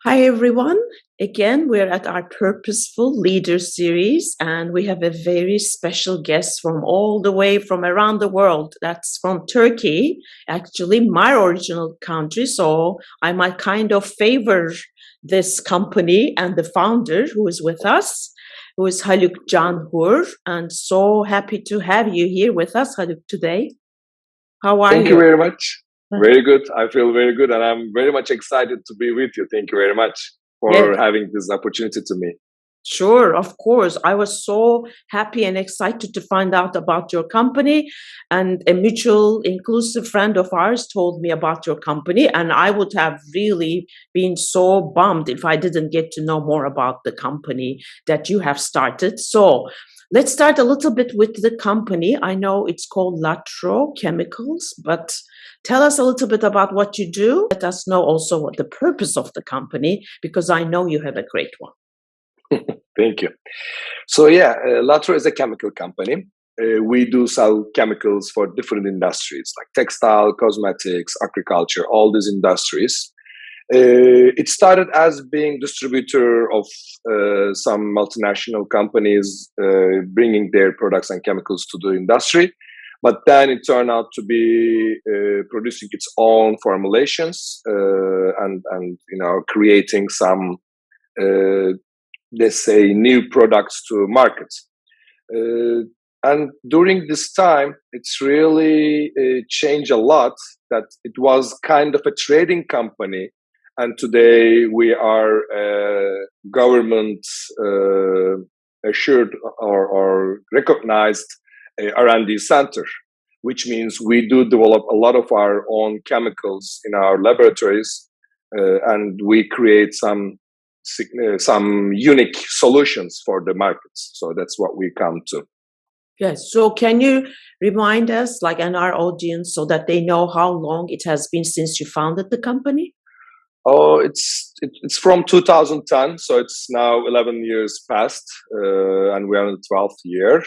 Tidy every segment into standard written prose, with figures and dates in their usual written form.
Hi, everyone. Again, we're at our Purposeful Leader series, and we have a very special guest from all the way from around the world. That's from Turkey, actually, my original country. So I might kind of favor this company and the founder who is with us, who is Haluk Canhur. And so happy to have you here with us, Haluk, today. How are Thank you you? very much. Very good. I feel very good, and I'm very much excited to be with you. Thank you very much Yes. for having this opportunity to me. Sure, of course. I was so happy and excited to find out about your company. And a mutual inclusive friend of ours told me about your company. And I would have really been so bummed if I didn't get to know more about the company that you have started. So let's start a little bit with the company. I know it's called Latro Chemicals, but tell us a little bit about what you do. Let us know also what the purpose of the company, because I know you have a great one. Thank you. So yeah, Latro is a chemical company. We do sell chemicals for different industries like textile, cosmetics, agriculture, all these industries. It started as being distributor of some multinational companies bringing their products and chemicals to the industry. But then it turned out to be producing its own formulations and creating some let's say new products to market. And during this time, it's really changed a lot. That it was kind of a trading company, and today we are government assured or recognized R&D center, which means we do develop a lot of our own chemicals in our laboratories, and we create some unique solutions for the markets. So that's what we come to. Yes. So can you remind us, like, and our audience, so that they know how long it has been since you founded the company? Oh, it's from 2010, so it's now 11 years past, and we are in the 12th year.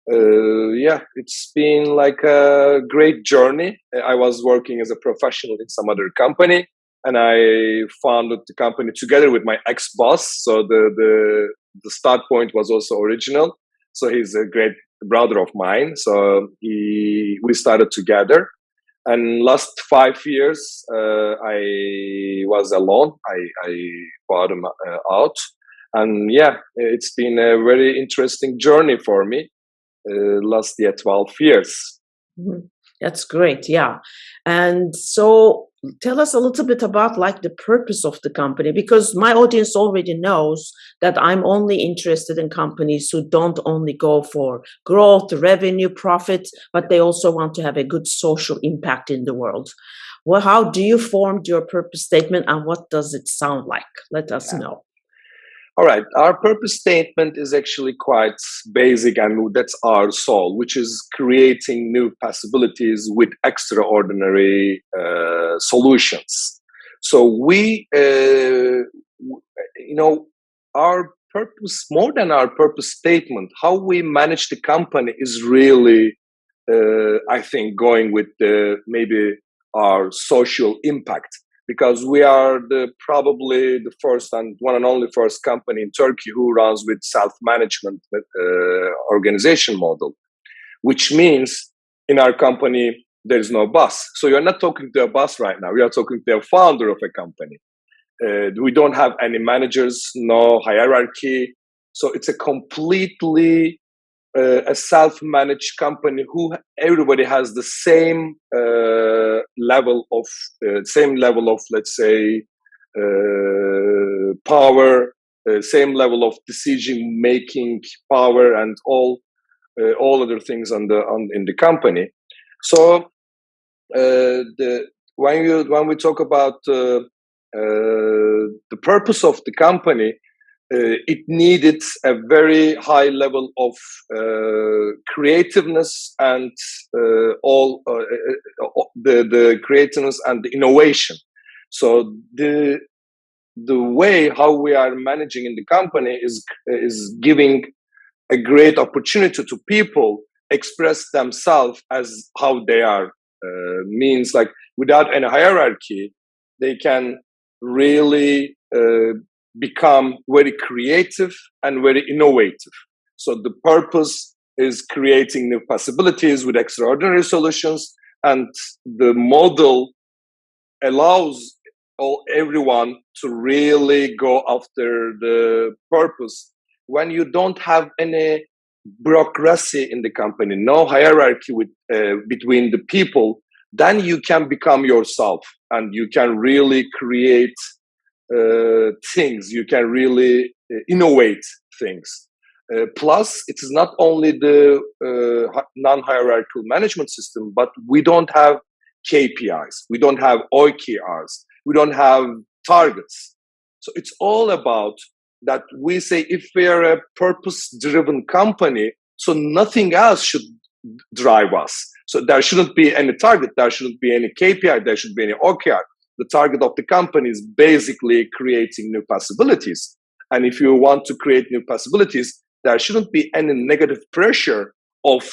Yeah, it's been like a great journey. I was working as a professional in some other company, and I founded the company together with my ex-boss. So the start point was also original. So he's a great brother of mine. So we started together. And last 5 years, I was alone. I bought him out, and yeah, it's been a very interesting journey for me. Last 12 years. Mhm. That's great. Yeah. And so tell us a little bit about like the purpose of the company, because my audience already knows that I'm only interested in companies who don't only go for growth, revenue, profit, but they also want to have a good social impact in the world. Well, how do you form your purpose statement and what does it sound like? Let us Yeah. know. All right. Our purpose statement is actually quite basic, and that's our soul, which is creating new possibilities with extraordinary solutions. So our purpose, more than our purpose statement, how we manage the company is really, I think, going with maybe our social impact, because we are probably the first and one and only first company in Turkey who runs with self-management organization model, which means in our company there is no boss. So you're not talking to a boss right now. We are talking to a founder of a company. We don't have any managers, no hierarchy. So it's a completely a self-managed company who everybody has the same level of let's say power, same level of decision making power, and all other things in the company. So when we talk about the purpose of the company, it needed a very high level of creativeness and the creativeness and the innovation. So the way how we are managing in the company is giving a great opportunity to people express themselves as how they are. Means like without any hierarchy, they can really become very creative and very innovative. So the purpose is creating new possibilities with extraordinary solutions, and the model allows everyone to really go after the purpose. When you don't have any bureaucracy in the company, no hierarchy between the people, then you can become yourself and you can really create things. You can really innovate things. Plus, it is not only the non-hierarchical management system, but we don't have KPIs, we don't have OKRs, we don't have targets. So it's all about that. We say if we are a purpose-driven company, so nothing else should drive us. So there shouldn't be any target, there shouldn't be any KPI, there should be any OKR. The target of the company is basically creating new possibilities. And if you want to create new possibilities, there shouldn't be any negative pressure of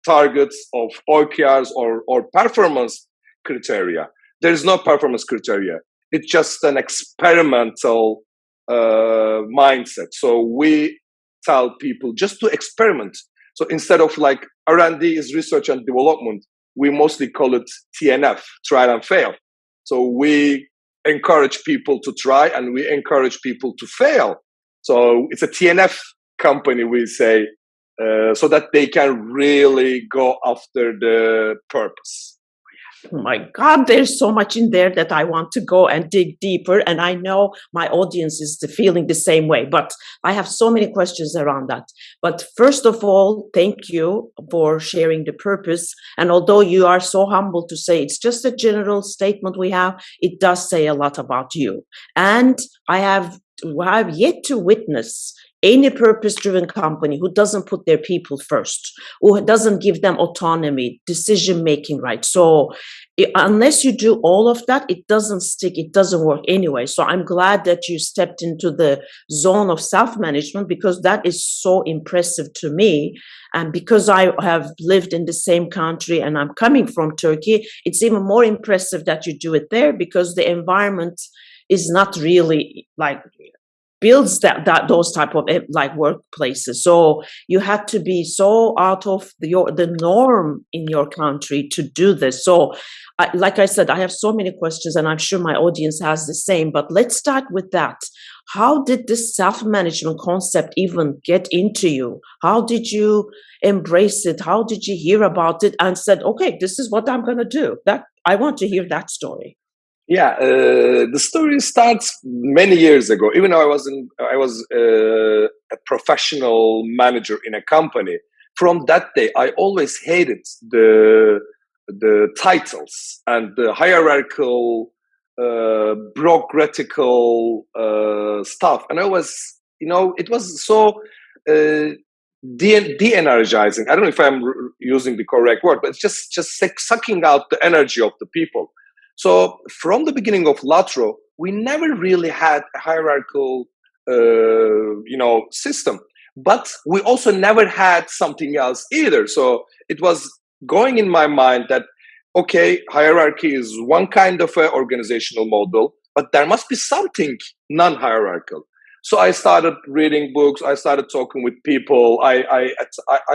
targets, of OKRs or performance criteria. There is no performance criteria. It's just an experimental mindset. So we tell people just to experiment. So instead of like R&D is research and development, we mostly call it TNF, trial and fail. So we encourage people to try and we encourage people to fail. So it's a TNF company, we say, so that they can really go after the purpose. Oh my God, there's so much in there that I want to go and dig deeper. And I know my audience is feeling the same way, but I have so many questions around that. But first of all, thank you for sharing the purpose. And although you are so humble to say it's just a general statement we have, it does say a lot about you. And I have yet to witness any purpose-driven company who doesn't put their people first, who doesn't give them autonomy, decision-making rights. So unless you do all of that, it doesn't stick, it doesn't work anyway. So I'm glad that you stepped into the zone of self-management, because that is so impressive to me. And because I have lived in the same country and I'm coming from Turkey, it's even more impressive that you do it there, because the environment is not really like builds that those type of like workplaces. So you had to be so out of the norm in your country to do this. So like I said, I have so many questions and I'm sure my audience has the same, but let's start with that. How did this self-management concept even get into you? How did you embrace it? How did you hear about it and said, okay, this is what I'm going to do? That I want to hear that story. Yeah, the story starts many years ago. Even though I was a professional manager in a company. From that day, I always hated the titles and the hierarchical, bureaucratical stuff. And I was, it was so de-energizing. I don't know if I'm using the correct word, but it's just sucking out the energy of the people. So from the beginning of Latro, we never really had a hierarchical, system, but we also never had something else either. So it was going in my mind that, okay, hierarchy is one kind of a organizational model, but there must be something non-hierarchical. So I started reading books. I started talking with people. I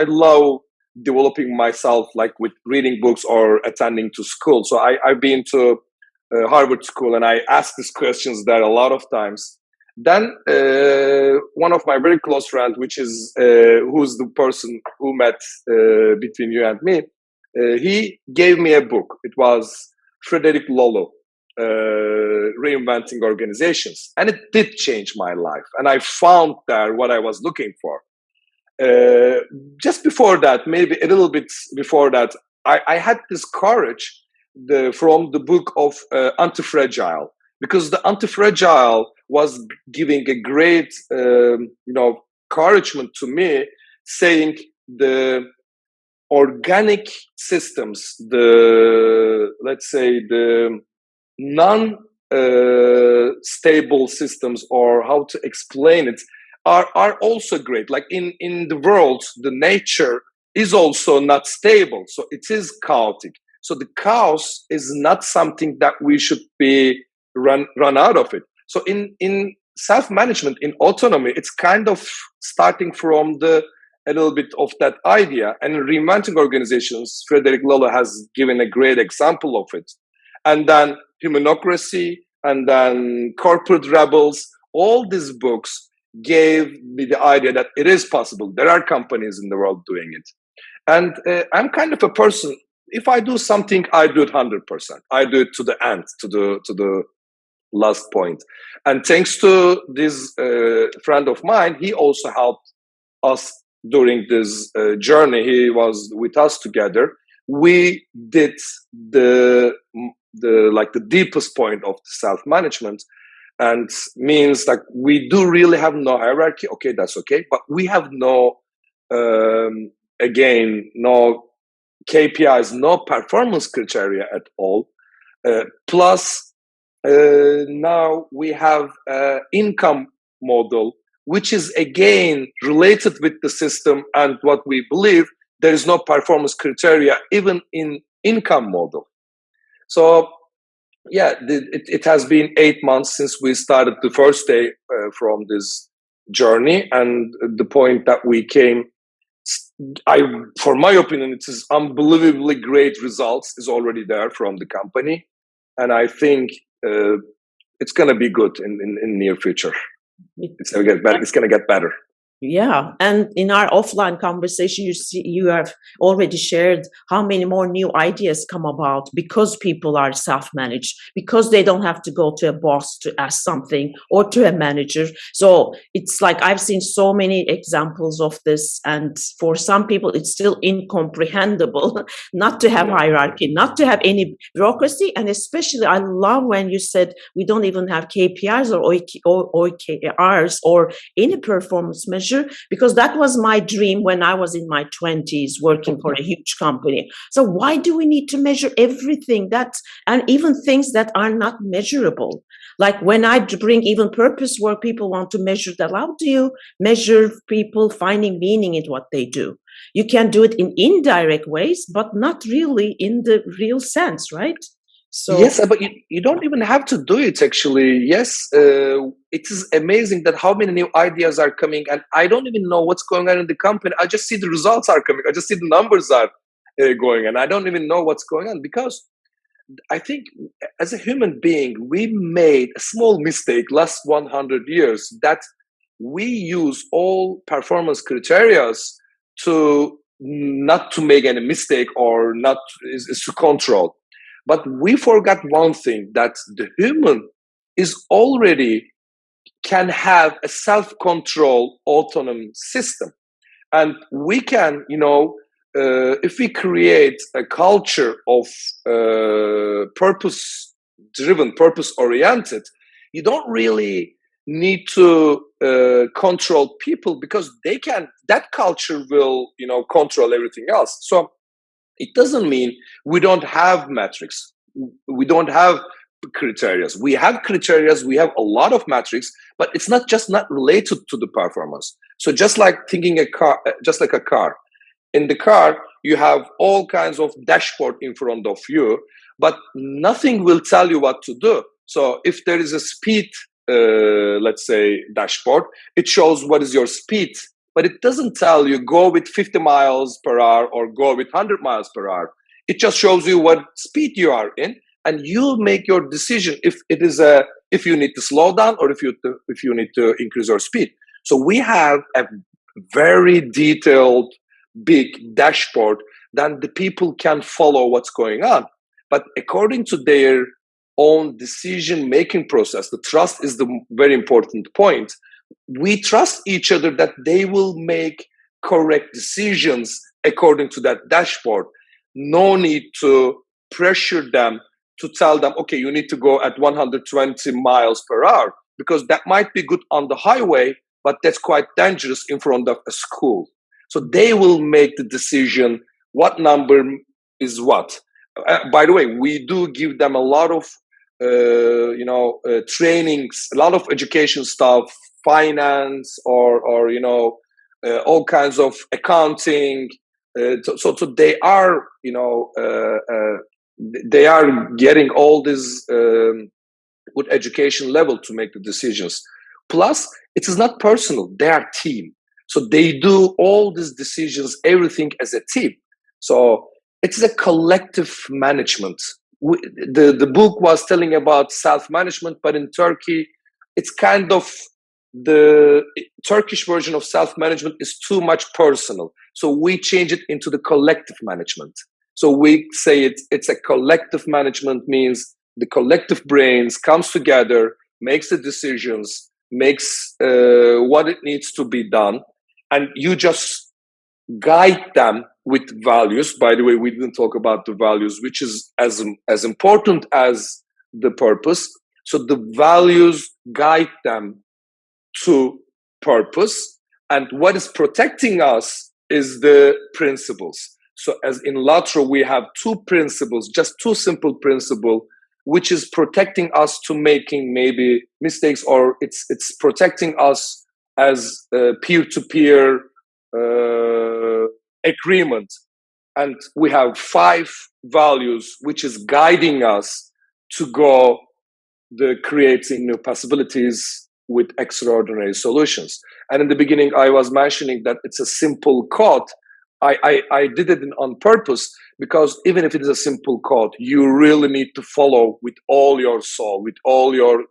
love developing myself, like with reading books or attending to school. So I've been to Harvard School and I asked these questions there a lot of times. Then one of my very close friends, which is who's the person who met between you and me, he gave me a book. It was Frederick Laloux, Reinventing Organizations. And it did change my life. And I found there what I was looking for. Just before that, maybe a little bit before that, I had this courage from the book of Antifragile, because the Antifragile was giving a great, encouragement to me, saying the organic systems, the non-stable systems, or how to explain it, are also great. Like in the world, the nature is also not stable. So it is chaotic. So the chaos is not something that we should be run out of it. So in self-management, in autonomy, it's kind of starting from a little bit of that idea. And in reinventing organizations, Frederick Laloux has given a great example of it. And then Humanocracy, and then Corporate Rebels, all these books gave me the idea that it is possible. There are companies in the world doing it. And I'm kind of a person, if I do something, I do it 100%. I do it to the end, to the last point. And thanks to this friend of mine, he also helped us during this journey. He was with us together. We did the deepest point of the self-management, and means that we do really have no hierarchy. Okay, that's okay, but we have no no KPIs, no performance criteria at all. Plus, now we have an income model, which is again related with the system and what we believe. There is no performance criteria even in income model. So, yeah, it has been 8 months since we started the first day from this journey, and the point that we came, for my opinion, it is unbelievably great results is already there from the company, and I think it's going to be good in near future. It's going to get better. It's going to get better. Yeah, and in our offline conversation, you have already shared how many more new ideas come about because people are self-managed, because they don't have to go to a boss to ask something or to a manager. So it's like I've seen so many examples of this, and for some people, it's still incomprehensible not to have hierarchy, not to have any bureaucracy, and especially I love when you said we don't even have KPIs or OKRs or any performance measure. Because that was my dream when I was in my 20s working for a huge company. So why do we need to measure everything and even things that are not measurable? Like when I bring even purpose work, people want to measure that. How do you measure people finding meaning in what they do? You can do it in indirect ways, but not really in the real sense, right? So, yes, but you don't even have to do it, actually. Yes, it is amazing that how many new ideas are coming, and I don't even know what's going on in the company. I just see the results are coming. I just see the numbers are going, and I don't even know what's going on, because I think as a human being, we made a small mistake last 100 years that we use all performance criteria to not to make any mistake or not is to control. But we forgot one thing, that the human is already can have a self-control autonomous system. And we can, if we create a culture of purpose-driven, purpose-oriented, you don't really need to control people, because that culture will, control everything else. So it doesn't mean we don't have metrics. We don't have criteria. We have criteria. We have a lot of metrics, but it's not related to the performance. So just like thinking just like a car. In the car, you have all kinds of dashboard in front of you, but nothing will tell you what to do. So if there is a speed, let's say, dashboard, it shows what is your speed. But it doesn't tell you go with 50 miles per hour or go with 100 miles per hour. It just shows you what speed you are in, and you make your decision if you need to slow down or if you need to increase your speed. So we have a very detailed, big dashboard that the people can follow what's going on. But according to their own decision-making process, the trust is the very important point. We trust each other that they will make correct decisions according to that dashboard. No need to pressure them to tell them, okay, you need to go at 120 miles per hour, because that might be good on the highway, but that's quite dangerous in front of a school. So they will make the decision what number is what. By the way, we do give them a lot of trainings, a lot of education stuff, finance or all kinds of accounting. So they are they are getting all these with education level to make the decisions. Plus, it is not personal; they are team, so they do all these decisions, everything as a team. So it is a collective management. The book was telling about self-management, but in Turkey, it's kind of the Turkish version of self-management is too much personal. So we change it into the collective management. So we say it's a collective management, means the collective brains comes together, makes the decisions, makes what it needs to be done, and you just guide them with values. By the way, we didn't talk about the values, which is as important as the purpose. So the values guide them to purpose, and what is protecting us is the principles. So as in Latro, we have two principles, just two simple principles, which is protecting us to making maybe mistakes, or it's protecting us as peer-to-peer agreement. And we have 5 values which is guiding us to go the creating new possibilities with extraordinary solutions. And in the beginning, I was mentioning that it's a simple code. I did it on purpose, because even if it is a simple code, you really need to follow with all your soul, with all your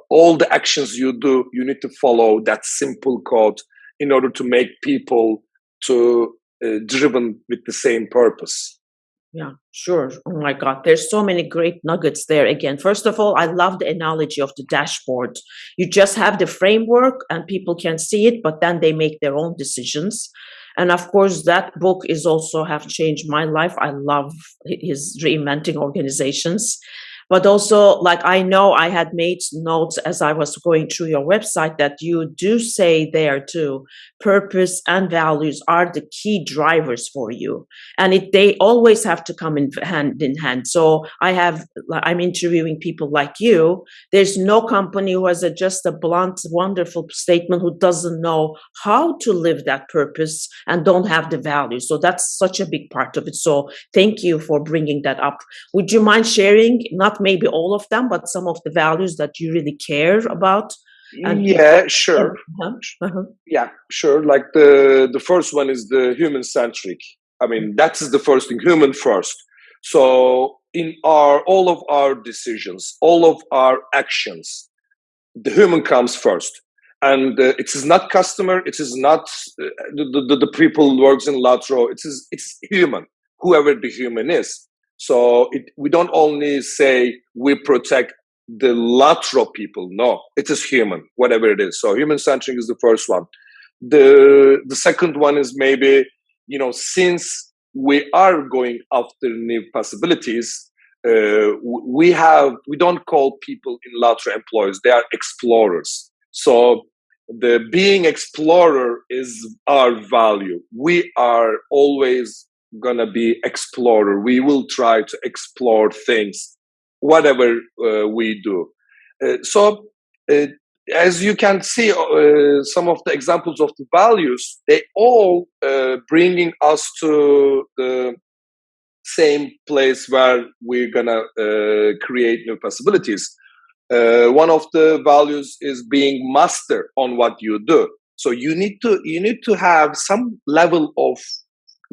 all the actions you do. You need to follow that simple code in order to make people to driven with the same purpose. Yeah, sure. Oh my God, there's so many great nuggets there. Again, first of all, I love the analogy of the dashboard. You just have the framework and people can see it, but then they make their own decisions. And of course, that book is also have changed my life. I love his reinventing organizations. But also, like, I know I had made notes as I was going through your website that you do say there too, purpose and values are the key drivers for you. And they always have to come in hand. So I'm interviewing people like you. There's no company who has just a blunt, wonderful statement who doesn't know how to live that purpose and don't have the values. So that's such a big part of it. So thank you for bringing that up. Would you mind sharing, not maybe all of them, but some of the values that you really care about? And yeah, sure. Yeah, sure. Like the first one is the human centric. I mean, that's the first thing, human first. So in all of our decisions, all of our actions, the human comes first. And it is not customer, it is not the people who works in Latro, it's human, whoever the human is. So we don't only say we protect the Latro people. No, it is human, whatever it is. So human-centric is the first one. The second one is maybe, since we are going after new possibilities, we don't call people in Latro employees. They are explorers. So the being explorer is our value. We are always gonna be explorer. We will try to explore things, whatever we do. As you can see, some of the examples of the values, they all bringing us to the same place where we're gonna create new possibilities. One of the values is being master on what you do. So you need to have some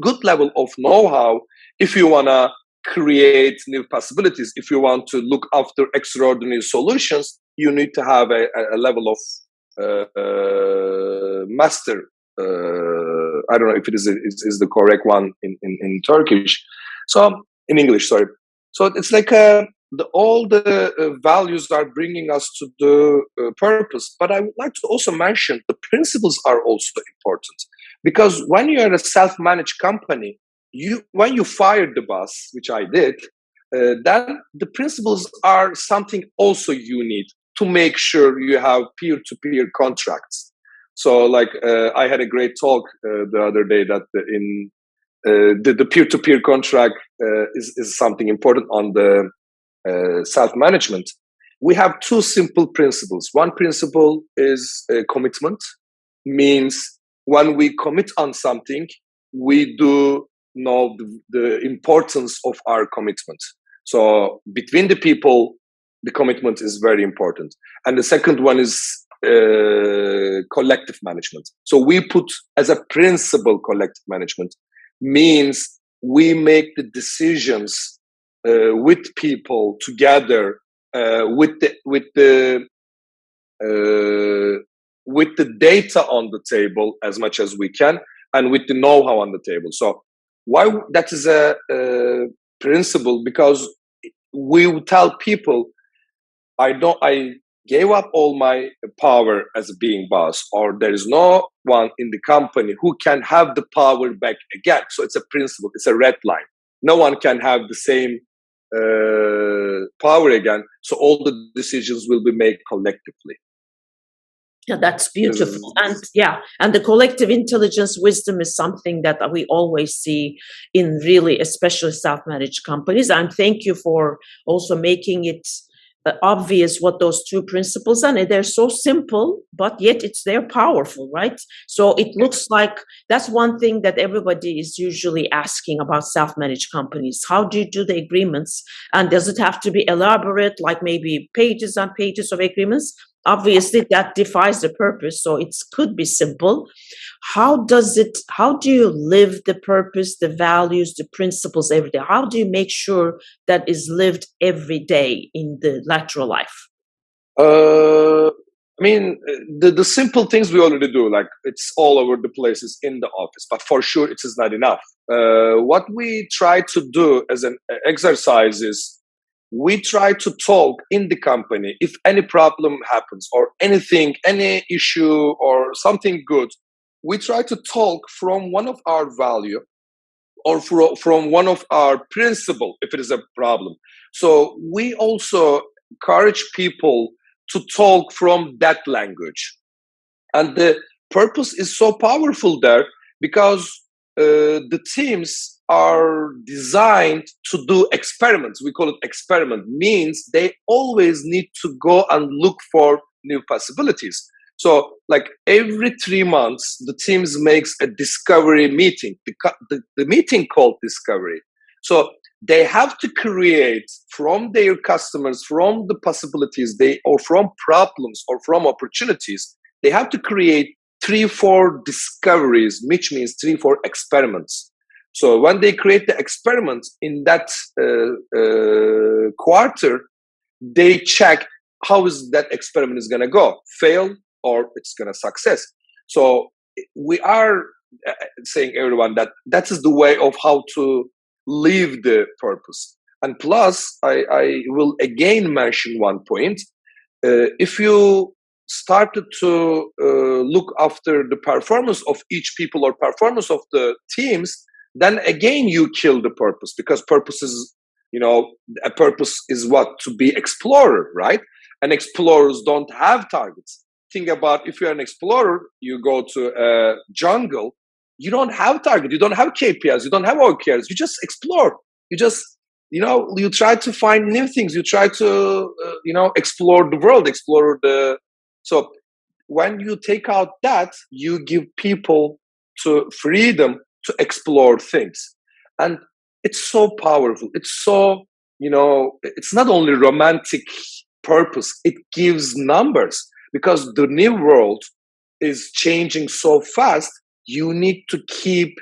good level of know-how if you wanna create new possibilities. If you want to look after extraordinary solutions, you need to have a level of master. I don't know if it is the correct one in Turkish. So in English, sorry. So it's like all the values are bringing us to the purpose. But I would like to also mention the principles are also important, because when you are a self-managed company, when you fired the boss, which I did, then the principles are something also you need to make sure you have peer-to-peer contracts. So like I had a great talk the other day that the peer-to-peer contract is something important on the self-management. We have 2 simple principles. One principle is commitment, means when we commit on something, we do know the importance of our commitment. So between the people, the commitment is very important. And the second one is collective management. So we put as a principle collective management means we make the decisions with people together, with the data on the table as much as we can, and with the know-how on the table. So why that is a principle? Because we would tell people, I gave up all my power as being boss, or there is no one in the company who can have the power back again. So it's a principle, it's a red line. No one can have the same power again. So all the decisions will be made collectively. Yeah, that's beautiful. And yeah, and the collective intelligence wisdom is something that we always see in really, especially self-managed companies. And thank you for also making it obvious what those two principles are. And they're so simple, but yet they're powerful, right? So it looks like that's one thing that everybody is usually asking about self-managed companies. How do you do the agreements? And does it have to be elaborate, like maybe pages and pages of agreements? Obviously, that defies the purpose. So it could be simple. How do you live the purpose, the values, the principles every day? How do you make sure that is lived every day in the Latro life? I mean, the simple things we already do, like it's all over the places in the office, but for sure it is not enough. What we try to do as an exercise is we try to talk in the company if any problem happens or anything, any issue or something good. We try to talk from one of our value or from one of our principle if it is a problem. So we also encourage people to talk from that language. And the purpose is so powerful there because the teams are designed to do experiments. We call it experiment, means they always need to go and look for new possibilities. So like every 3 months, the teams makes a discovery meeting, the meeting called discovery. So they have to create from their customers, from the possibilities or from problems or from opportunities, they have to create 3-4 discoveries, which means 3-4 experiments. So when they create the experiments in that quarter, they check how is that experiment is going to go, fail or it's going to success. So we are saying everyone that is the way of how to live the purpose. And plus, I will again mention one point. If you started to look after the performance of each people or performance of the teams, then again you kill the purpose, because purpose is, a purpose is what? To be explorer, right? And explorers don't have targets. Think about if you're an explorer, you go to a jungle, you don't have target, you don't have KPIs, you don't have OKRs, you just explore. You just, you try to find new things, you try to, explore the world, so when you take out that, you give people to freedom to explore things. And it's so powerful. It's so, it's not only romantic purpose, it gives numbers, because the new world is changing so fast. You need to keep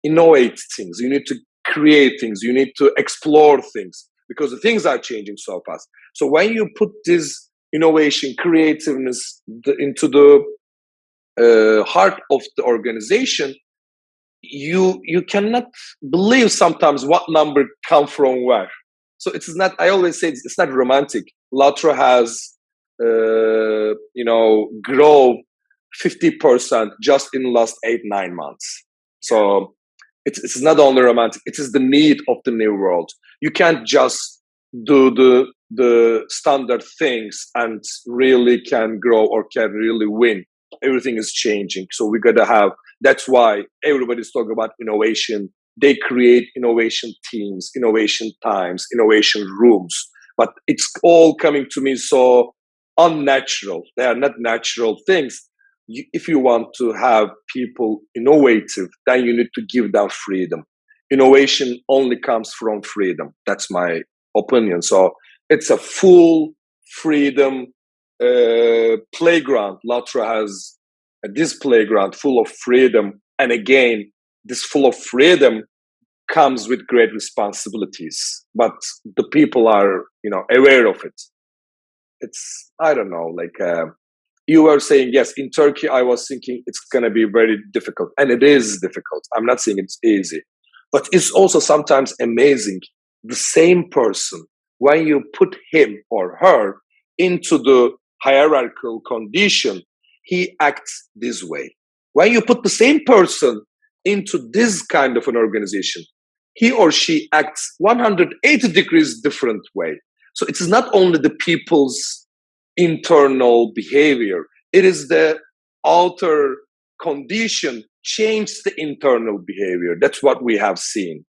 innovate things. You need to create things. You need to explore things, because the things are changing so fast. So when you put this innovation, creativeness into the heart of the organization, you cannot believe sometimes what number come from where. So it's not, I always say it's not romantic. Latro has, grow 50% just in the last 8-9 months. So it's not only romantic, it is the need of the new world. You can't just do the standard things and really can grow or can really win. Everything is changing. So we got to have, that's why everybody's talking about innovation. They create innovation teams, innovation times, innovation rooms. But it's all coming to me so unnatural. They are not natural things. If you want to have people innovative, then you need to give them freedom. Innovation only comes from freedom. That's my opinion. So it's a full freedom playground. Latro has this playground full of freedom. And again, this full of freedom comes with great responsibilities, but the people are, aware of it. It's, I don't know, you were saying, yes, in Turkey, I was thinking it's going to be very difficult. And it is difficult. I'm not saying it's easy, but it's also sometimes amazing. The same person, when you put him or her into the hierarchical condition, he acts this way. When you put the same person into this kind of an organization, he or she acts 180 degrees different way. So it's not only the people's internal behavior, it is the outer condition changes the internal behavior. That's what we have seen.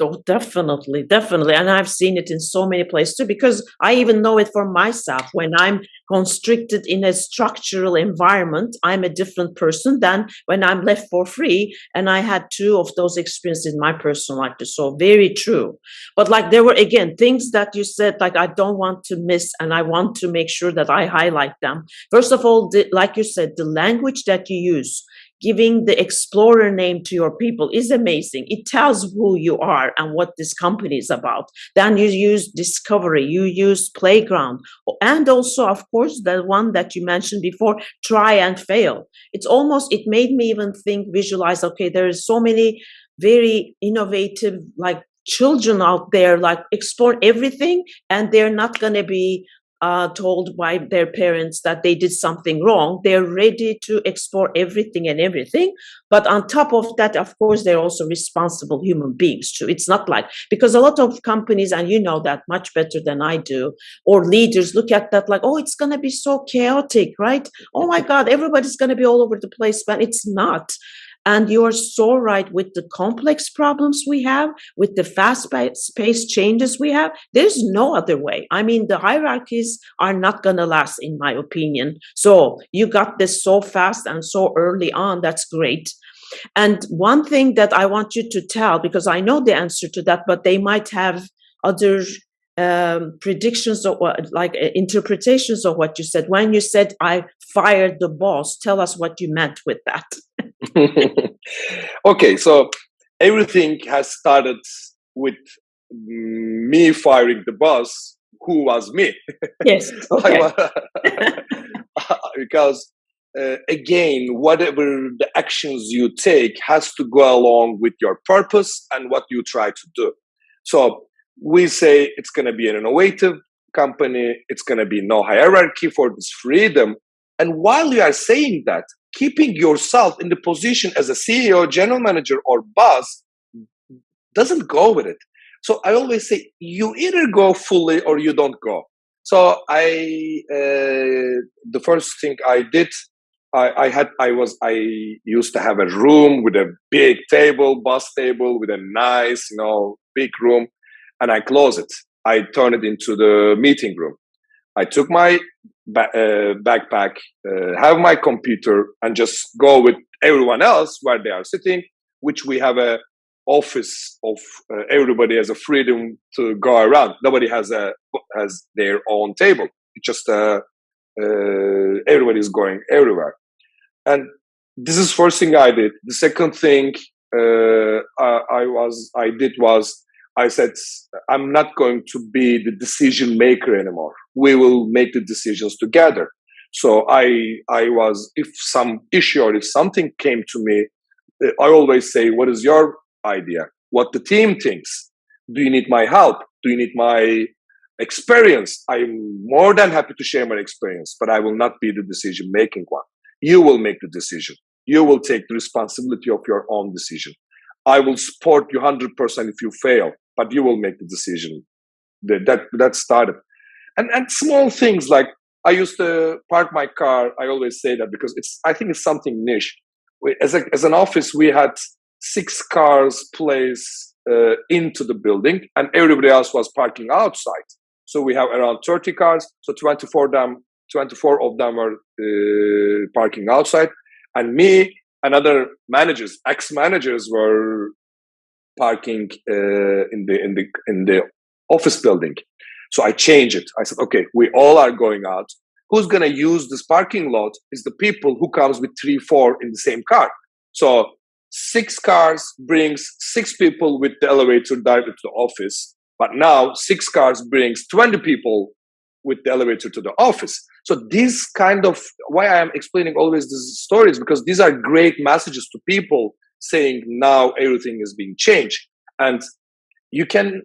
Oh, definitely, definitely. And I've seen it in so many places too, because I even know it for myself. When I'm constricted in a structural environment, I'm a different person than when I'm left for free. And I had two of those experiences in my personal life too. So very true. But there were, again, things that you said, I don't want to miss, and I want to make sure that I highlight them. First of all, like you said, the language that you use, giving the explorer name to your people is amazing. It tells who you are and what this company is about. Then you use discovery, you use playground, and also, of course, the one that you mentioned before, try and fail. It made me even visualize, okay, there is so many very innovative, children out there, explore everything, and they're not going to be told by their parents that they did something wrong. They're ready to explore everything and everything. But on top of that, of course, they're also responsible human beings too. It's not because a lot of companies, and you know that much better than I do, or leaders look at that oh, it's going to be so chaotic, right? Oh my God, everybody's going to be all over the place, but it's not. And you are so right with the complex problems we have, with the fast-paced changes we have. There's no other way. I mean, the hierarchies are not going to last, in my opinion. So you got this so fast and so early on. That's great. And one thing that I want you to tell, because I know the answer to that, but they might have other predictions or interpretations of what you said. When you said, I fired the boss, tell us what you meant with that. Okay, so everything has started with me firing the boss, who was me. Yes, okay. Because again, whatever the actions you take has to go along with your purpose and what you try to do. So we say it's going to be an innovative company, it's going to be no hierarchy for this freedom. And while you are saying that, keeping yourself in the position as a CEO, general manager, or boss doesn't go with it. So I always say, you either go fully or you don't go. So the first thing I did, I used to have a room with a big table, boss table, with a nice, big room, and I closed it. I turned it into the meeting room. I took my backpack, have my computer, and just go with everyone else where they are sitting, which we have a office of everybody has a freedom to go around. Nobody has their own table. It's just everybody is going everywhere. And this is first thing I did. The second thing I did was I said, I'm not going to be the decision maker anymore. We will make the decisions together. So I was, if some issue or if something came to me, I always say, what is your idea? What the team thinks? Do you need my help? Do you need my experience? I'm more than happy to share my experience, but I will not be the decision making one. You will make the decision. You will take the responsibility of your own decision. I will support you 100% if you fail, but you will make the decision. That started. And small things like I used to park my car. I always say that because I think it's something niche. As an office, we had 6 cars placed into the building, and everybody else was parking outside. So we have around 30 cars. So 24 of them were parking outside, and me and other managers, ex-managers, were parking in the office building. So I changed it. I said, okay, we all are going out. Who's going to use this parking lot is the people who comes with 3, 4 in the same car. So 6 cars brings 6 people with the elevator directly to the office. But now 6 cars brings 20 people with the elevator to the office. So this kind of, why I am explaining always these stories, because these are great messages to people saying now everything is being changed. And you can,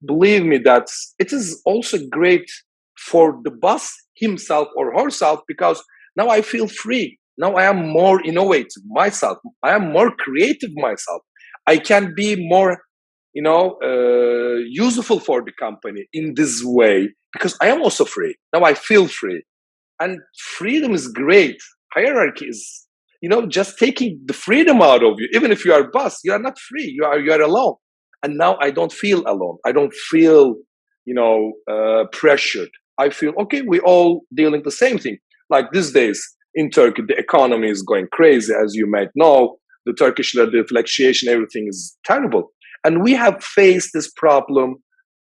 believe me that it is also great for the boss himself or herself, because now I feel free. Now I am more innovative myself. I am more creative myself. I can be more, useful for the company in this way, because I am also free. Now I feel free. And freedom is great. Hierarchy is, just taking the freedom out of you. Even if you are boss, you are not free. You are alone. And now I don't feel alone. I don't feel, pressured. I feel, okay, we all dealing the same thing. Like these days in Turkey, the economy is going crazy, as you might know. The Turkish lira, the fluctuation, everything is terrible. And we have faced this problem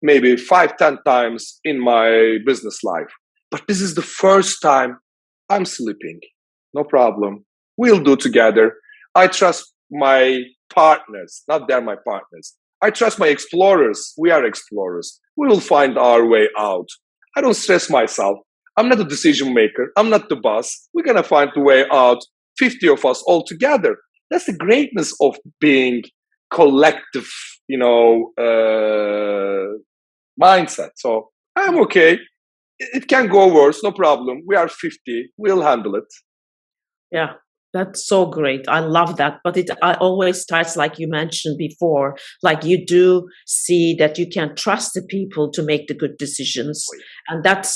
maybe 5, 10 times in my business life. But this is the first time I'm sleeping. No problem. We'll do together. I trust my partners, not they're my partners. I trust my explorers. We are explorers. We will find our way out. I don't stress myself. I'm not a decision maker. I'm not the boss. We're going to find the way out, 50 of us all together. That's the greatness of being collective, mindset. So I'm okay. It can go worse, no problem. We are 50. We'll handle it. Yeah, that's so great. I love that. But it always starts, like you mentioned before, like you do see that you can trust the people to make the good decisions. And that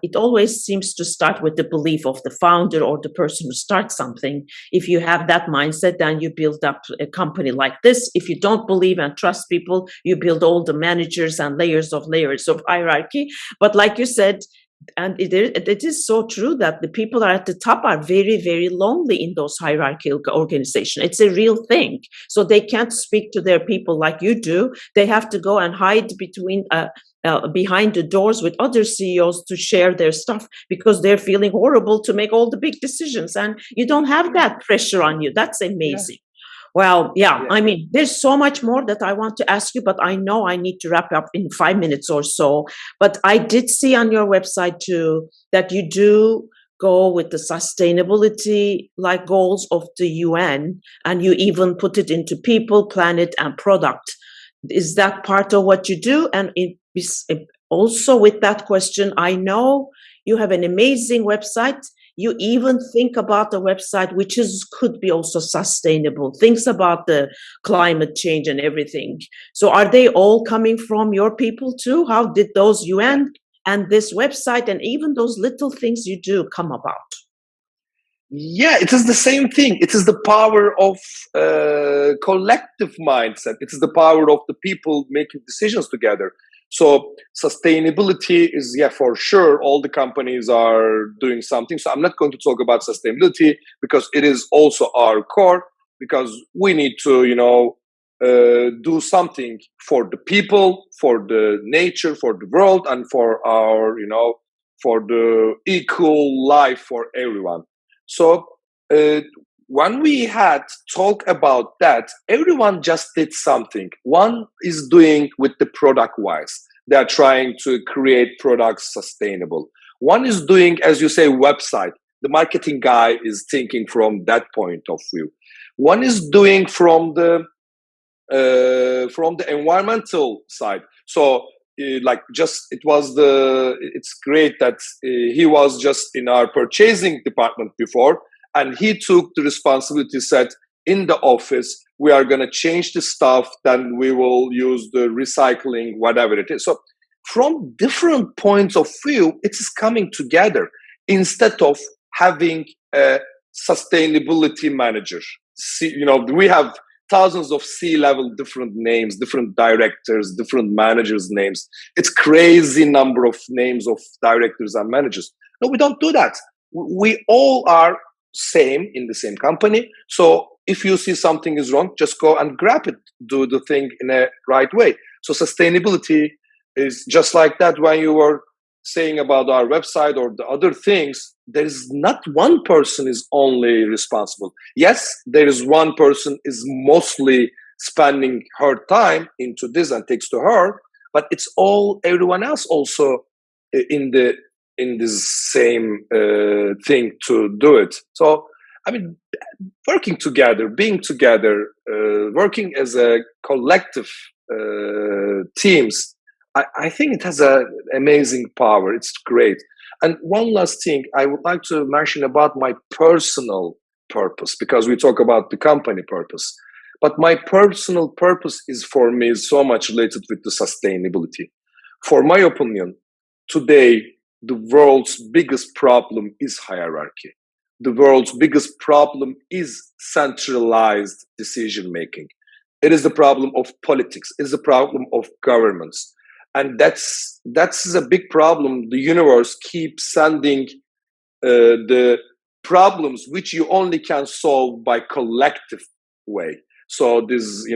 it always seems to start with the belief of the founder or the person who starts something. If you have that mindset, then you build up a company like this. If you don't believe and trust people, you build all the managers and layers of hierarchy. But like you said, and it is so true that the people are at the top are very, very lonely in those hierarchical organizations. It's a real thing. So they can't speak to their people like you do. They have to go and hide behind the doors with other CEOs to share their stuff, because they're feeling horrible to make all the big decisions. And you don't have that pressure on you. That's amazing. Well, yeah, I mean, there's so much more that I want to ask you, but I know I need to wrap up in 5 minutes or so. But I did see on your website too that you do go with the sustainability like goals of the UN, and you even put it into people, planet, and product. Is that part of what you do? And also with that question, I know you have an amazing website. You even think about the website, which could be also sustainable, things about the climate change and everything. So are they all coming from your people too? How did those UN and this website and even those little things you do come about? Yeah, it is the same thing. It is the power of collective mindset. It is the power of the people making decisions together. So sustainability is, for sure, all the companies are doing something. So I'm not going to talk about sustainability because it is also our core, because we need to, do something for the people, for the nature, for the world, and for our, for the equal life for everyone. So when we had talk about that, everyone just did something. One is doing with the product wise. They are trying to create products sustainable. One is doing, as you say, website. The marketing guy is thinking from that point of view. One is doing from the environmental side. So it's great that he was just in our purchasing department before, and he took the responsibility, said, in the office, we are going to change the stuff, then we will use the recycling, whatever it is. So from different points of view, it is coming together instead of having a sustainability manager. We have thousands of C-level different names, different directors, different managers' names. It's crazy number of names of directors and managers. No, we don't do that. We all are same in the same company. So if you see something is wrong, just go and grab it, do the thing in a right way. So sustainability is just like that. When you were saying about our website or the other things, there is not one person is only responsible. Yes, there is one person is mostly spending her time into this and takes to her, but it's all everyone else also in the in this same thing to do it. So I mean, working together, being together, working as a collective teams, I think it has an amazing power. It's great. And one last thing I would like to mention about my personal purpose, because we talk about the company purpose. But my personal purpose is for me is so much related with the sustainability. For my opinion, today, the world's biggest problem is hierarchy. The world's biggest problem is centralized decision making. It is the problem of politics. It is the problem of governments. And that's a big problem. The universe keeps sending the problems which you only can solve by collective way. So this,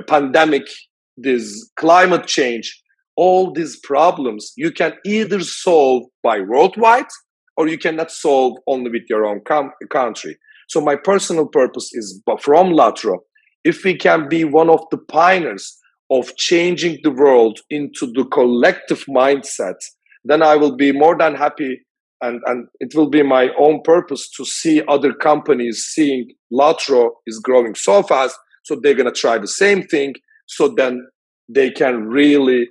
pandemic, this climate change, all these problems you can either solve by worldwide or you cannot solve only with your own country. So my personal purpose is from Latro, if we can be one of the pioneers of changing the world into the collective mindset, then I will be more than happy. And it will be my own purpose to see other companies seeing Latro is growing so fast. So they're going to try the same thing. So then they can really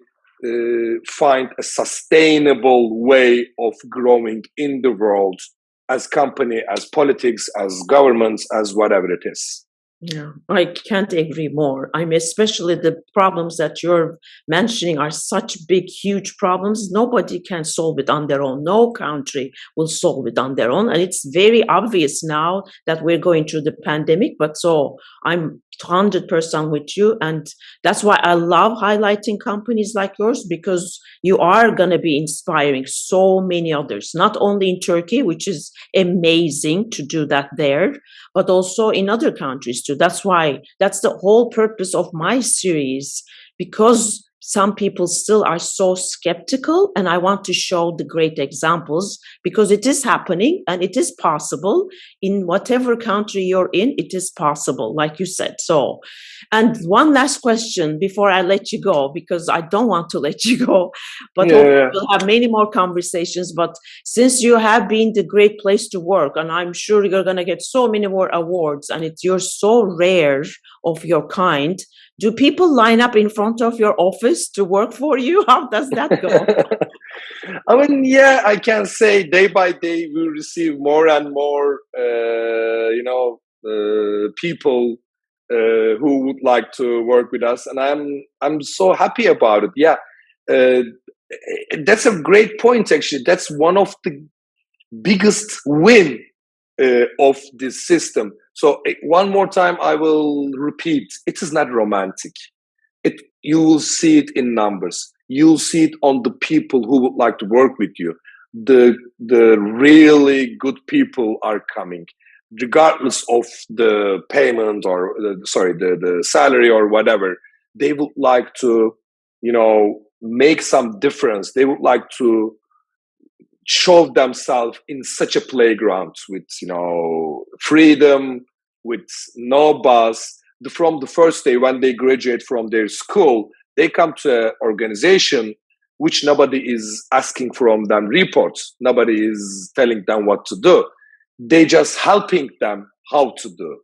find a sustainable way of growing in the world as company, as politics, as governments, as whatever it is. Yeah, I can't agree more. I mean, especially the problems that you're mentioning are such big, huge problems. Nobody can solve it on their own. No country will solve it on their own. And it's very obvious now that we're going through the pandemic. But so I'm 100% with you. And that's why I love highlighting companies like yours, because you are going to be inspiring so many others, not only in Turkey, which is amazing to do that there, but also in other countries too. That's the whole purpose of my series, because some people still are so skeptical, and I want to show the great examples, because it is happening and it is possible in whatever country you're in. It is possible, like you said. So, and one last question before I let you go, because I don't want to let you go, but hopefully we'll have many more conversations. But since you have been the great place to work, and I'm sure you're going to get so many more awards, and you're so rare of your kind, do people line up in front of your office to work for you? How does that go? I mean, yeah, I can say day by day we receive more and more, people who would like to work with us, and I'm so happy about it. Yeah, that's a great point. Actually, that's one of the biggest win of this system. So one more time, I will repeat: it is not romantic. You will see it in numbers. You'll see it on the people who would like to work with you. The really good people are coming, regardless of the payment or the salary or whatever. They would like to, make some difference. They would like to show themselves in such a playground with, freedom, with no boss. From the first day when they graduate from their school, they come to an organization which nobody is asking from them reports. Nobody is telling them what to do. They just helping them how to do.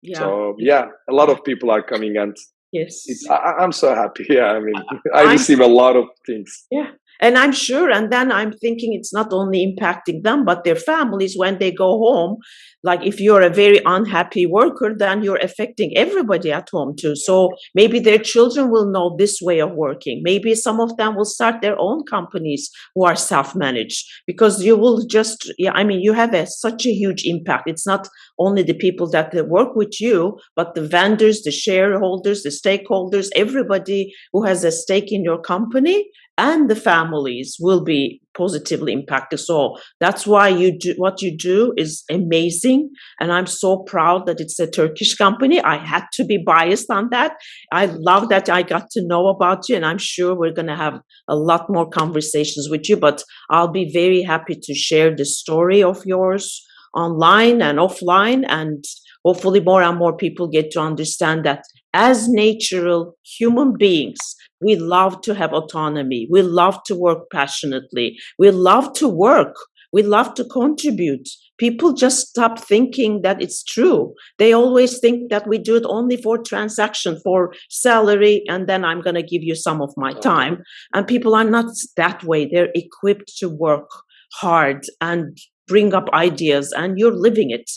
Yeah. So yeah, a lot of people are coming, and yes, I'm so happy. Yeah, I mean, I receive a lot of things. Yeah. And I'm sure, and then I'm thinking it's not only impacting them, but their families when they go home. Like if you're a very unhappy worker, then you're affecting everybody at home too. So maybe their children will know this way of working. Maybe some of them will start their own companies who are self-managed, because you will just, you have such a huge impact. It's not only the people that work with you, but the vendors, the shareholders, the stakeholders, everybody who has a stake in your company. and the families will be positively impacted. So that's why what you do is amazing. And I'm so proud that it's a Turkish company. I had to be biased on that. I love that I got to know about you, and I'm sure we're going to have a lot more conversations with you, but I'll be very happy to share the story of yours online and offline, and hopefully more and more people get to understand that as natural human beings, we love to have autonomy. We love to work passionately. We love to work. We love to contribute. People just stop thinking that it's true. They always think that we do it only for transaction, for salary, and then I'm going to give you some of my time. And people are not that way. They're equipped to work hard and bring up ideas, and you're living it.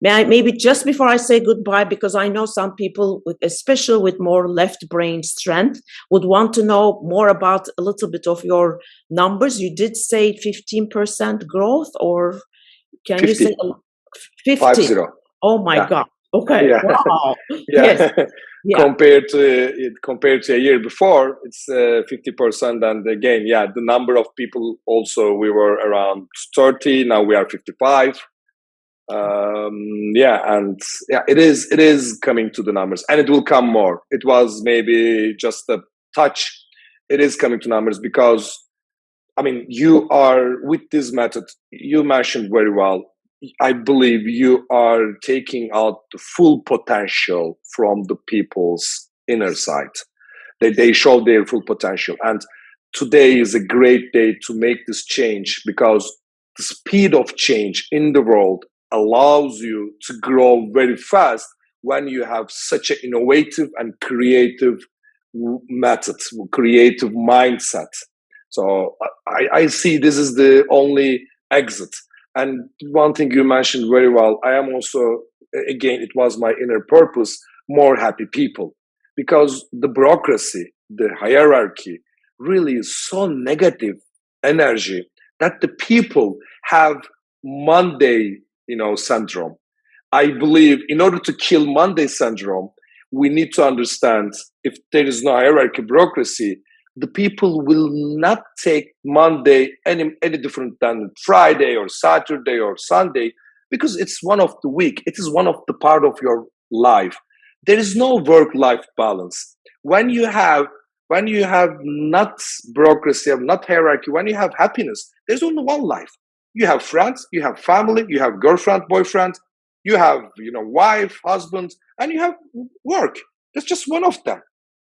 Maybe just before I say goodbye, because I know some people, especially with more left brain strength, would want to know more about a little bit of your numbers. You did say 15% growth, or can 50. you say 50? 50. Oh my God. Okay. Yeah. Wow. Yeah. Yes. Yeah. Compared to a year before, it's 50%. And again, yeah, the number of people also, we were around 30. Now we are 55. It is coming to the numbers, and it will come more. It was maybe just a touch. It is coming to numbers because, I mean, you are with this method, you mentioned very well, I believe you are taking out the full potential from the people's inner side. They show their full potential, and today is a great day to make this change, because the speed of change in the world allows you to grow very fast when you have such an innovative and creative method, creative mindset. So I see this is the only exit. And one thing you mentioned very well, I am also, again, it was my inner purpose, more happy people. Because the bureaucracy, the hierarchy, really is so negative energy that the people have Monday, syndrome. I believe in order to kill Monday syndrome, we need to understand, if there is no hierarchy, bureaucracy, the people will not take Monday any different than Friday or Saturday or Sunday, because it's one of the week. It is one of the part of your life. There is no work-life balance. When you have not bureaucracy, not hierarchy, when you have happiness, there's only one life. You have friends, you have family, you have girlfriend, boyfriend, you have wife, husband, and you have work. That's just one of them.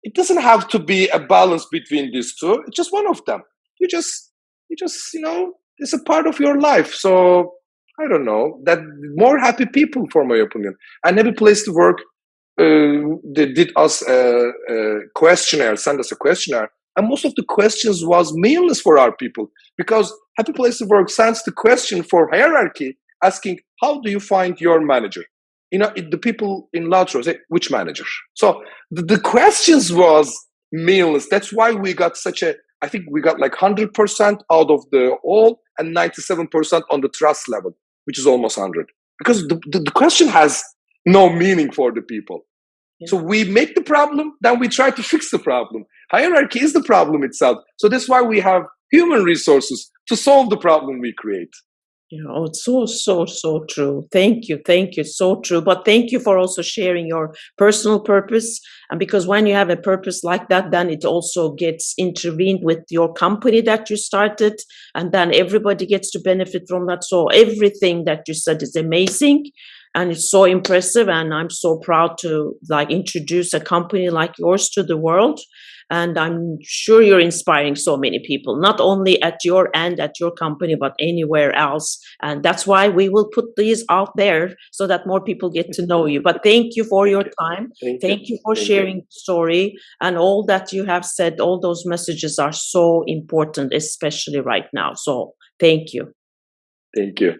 It doesn't have to be a balance between these two. It's just one of them. You just it's a part of your life. So I don't know, that more happy people, for my opinion. I never place to work. They did us a questionnaire, send us a questionnaire, and most of the questions was meaningless for our people, because Happy Place to Work sends the question for hierarchy, asking, how do you find your manager? The people in Latro say, which manager? So the questions was meaningless. That's why we got I think we got like 100% out of the all, and 97% on the trust level, which is almost 100. Because the question has no meaning for the people. Yeah. So we make the problem, then we try to fix the problem. Hierarchy is the problem itself. So that's why we have human resources to solve the problem we create. It's so true. Thank you, so true. But thank you for also sharing your personal purpose. And because when you have a purpose like that, then it also gets intervened with your company that you started, and then everybody gets to benefit from that. So everything that you said is amazing, and it's so impressive. And I'm so proud to introduce a company like yours to the world. And I'm sure you're inspiring so many people, not only at your end, at your company, but anywhere else. And that's why we will put these out there so that more people get to know you. But thank you for your time. Thank you for sharing the story, and all that you have said. All those messages are so important, especially right now. So thank you. Thank you.